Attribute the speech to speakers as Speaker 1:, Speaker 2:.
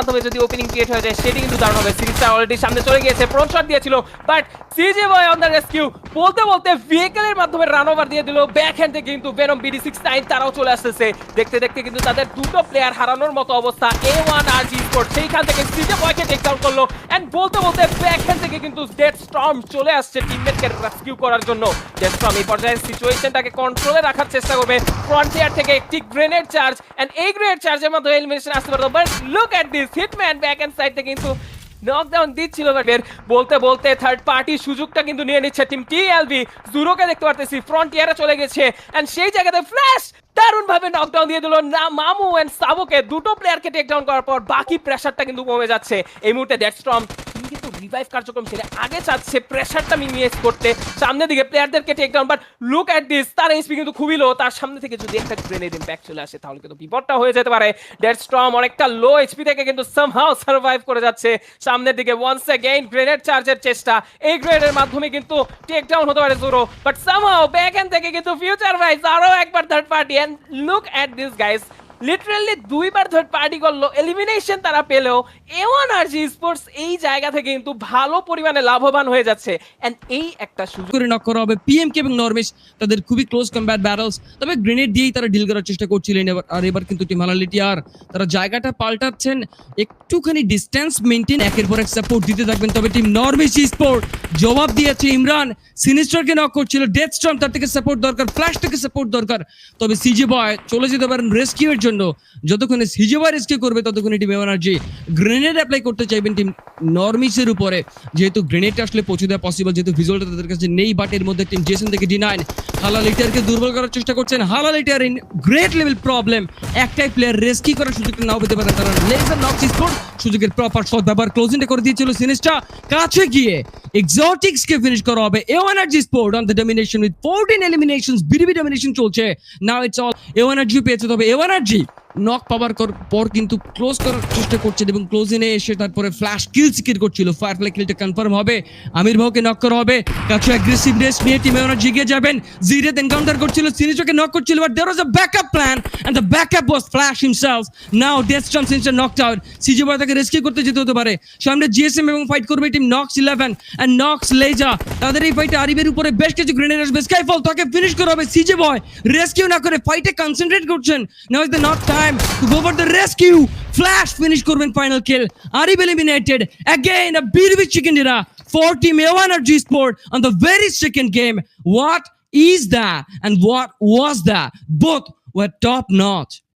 Speaker 1: মাধ্যমে যদি opening create হয়ে যায় সেটি কিন্তু দারুণ হবে। সিরিজটা অলরেডি সামনে চলে গিয়েছে, ফ্রন্ট শট দিয়েছিল, বাট সিজে বয় অন দ্য রেস্কিউ বলতে বলতে ভেহিকেলের মাধ্যমে রান ওভার দিয়ে দিল ব্যাক হ্যান্ড থেকে। কিন্তু ভেনম BD69 তারাও চলে আসতেছে। দেখতে দেখতে কিন্তু তাদের দুটো প্লেয়ার হারানোর মতো অবস্থা। A1 RG স্পোর্টস সেইখান থেকে সিজে বয়কে টেক ডাউন করলো, এন্ড বলতে বলতে ব্যাক হ্যান্ড থেকে কিন্তু ডেড স্টর্ম চলে আসছে টিমমেটকে রেস্কিউ করার জন্য। ডেড স্টর্ম এই পর্যায়ে সিচুয়েশনটাকে কন্ট্রোলে রাখার চেষ্টা করবে। ফ্রন্টিয়ার থেকে একটি গ্রেনেড চার্জ, এন্ড এই গ্রেনেড চার্জের মাধ্যমে এলিমিনেশন আসতে পারতো, but look at this, hitman back hand side থেকে কিন্তু নকডাউন দিচ্ছিল। বলতে বলতে থার্ড পার্টি সুযোগটা কিন্তু নিয়ে নিচ্ছে টিম টিএলবি। জুরোকে দেখতে পারতেছি ফ্রন্টিয়ারে চলে গেছে, এন্ড সেই জায়গাতে ফ্ল্যাশ দারুণ ভাবে নকডাউন দিয়ে দিল না মামু এন্ড সাবোকে। দুটো প্লেয়ারকে টেক ডাউন করার পর বাকি প্রেসারটা কিন্তু কমে যাচ্ছে। এই মুহূর্তে ডেডস্টর্ম কিন্তু রিভাইভ কার্যক্রম ছেড়ে আগে চাচ্ছে প্রেসারটা মিনিমাইজ করতে, সামনের দিকে প্লেয়ারদেরকে take down. But look at this, তার এইচপি কিন্তু খুবই লো। তার সামনে থেকে যদি একটা গ্রেনেড ইম্প্যাক্ট চলে আসে তাহলে কিন্তু বিপদটা হয়ে যেতে পারে। ডেডস্টর্ম অনেকটা লো এইচপি থেকে কিন্তু সামহাউ সার্ভাইভ করে যাচ্ছে সামনের দিকে। ওয়ান্স অ্যাগেইন গ্রেনেড চার্জের চেষ্টা, এই গ্রেনেডের মাধ্যমে কিন্তু টেক ডাউন হতে পারে জোরো, বাট সামহাউ ব্যাক এন্ড থেকে কিন্তু ফিউচার ভাইস আরো একবার third party. And look at this guys, literally দুইবার থার্ড পার্টি করলো, এলিমিনেশন তারা পেলেও A1 RG স্পোর্টস এই জায়গা থেকে কিন্তু ভালো পরিমাণে লাভবান হয়ে যাচ্ছে। এন্ড এই একটা সুযোগ
Speaker 2: করে নক করা হবে পিএমকে এবং নরমেশ, তাদের খুবই ক্লোজ কম্ব্যাট ব্যাটলস, তবে গ্রেনেড দিয়েই তারা ডিল করার চেষ্টা করছিলেন। এবার কিন্তু টিম হালালিটি আর তারা জায়গাটা পাল্টাচ্ছেন, একটুখানি ডিস্টেন্স মেইনটেইন, একের পর এক সাপোর্ট দিতে থাকবেন। তবে টিম নরমেশ স্পোর্ট জবাব দিয়েছে, ইমরান সিনিস্টারকে নক করছিল, ডেথ স্টর্ম তার থেকে সাপোর্ট দরকার, ফ্ল্যাশ থেকে সাপোর্ট দরকার। তবে সিজে বয় চলে যেতে পারেন রেস্কিউয়ের জন্য, যতক্ষণে সিজে বয় রেস্কিউ করবে ততক্ষণে team A1 RG grenade apply করতে চাইবেন টিম নরমিসের উপরে, যেহেতু গ্রেনেডটা আসলে পৌঁছে দেওয়া পসিবল, যেহেতু ভিজুয়ালটা তাদের কাছে নেই। বাট এর মধ্যে টিম জেসন থেকে D9 হালালিটারকে দুর্বল করার চেষ্টা করছেন। হালালিটার ইন গ্রেট লেভেল প্রবলেম, একটাই প্লেয়ার রেস্কিউ করার সুযোগটা নাও পেতে পারেন তারা। লেজার নক্স স্পোর্ট সুযোগের প্রপার শট ব্যবহার ক্লোজিংটা করে দিয়েছিল সিনিস্টা, কাছে গিয়ে এক্সোটিক্সকে ফিনিশ করা হবে। A1 RG sport on the domination with 14 eliminations, BDB domination চলছে now. It's all A1 RG পেয়েছে, তবে A1 RG নক পাওয়ার পর কিন্তু ক্লোজ করার চেষ্টা করছে এবং ক্লোজিনে এসে তারপরে ফ্ল্যাশ কিল সিকিউর করছিল। ফায়ারফ্লাই কিলটা কনফার্ম হবে, আমির ভাউকে নক করা হবে। কাছে অ্যাগ্রেসিভনেস নিয়ে টিম A1 RG এগিয়ে যাবেন। জিরেত এনকাউন্টার করছিল, সিনিস্টারকে নক করছিল, but there was a backup plan and the backup was Flash himself. Now Deathstorm Sinister knocked out, CJ Boy তাকে রেস্কিউ করতে যেতে হতে পারে। সামনে জিএসএম এবং ফাইট করবে টিম নক্স 11 এন্ড নক্স লেজা। তাদের এই ফাইটে আরিবের উপরে বেশ কিছু গ্রেনেড আসবে, স্কাইফল তাকে ফিনিশ করা হবে। সিজে বয় রেস্কিউ না করে ফাইটে কনসেন্ট্রেট করছেন। Now is the not time to go for the rescue. Flash finish করবেন, final kill, Arib eliminated. Again a BDB chicken dinner for team A1 RG Sport on the very second game. What is that and what was that? Both were top notch.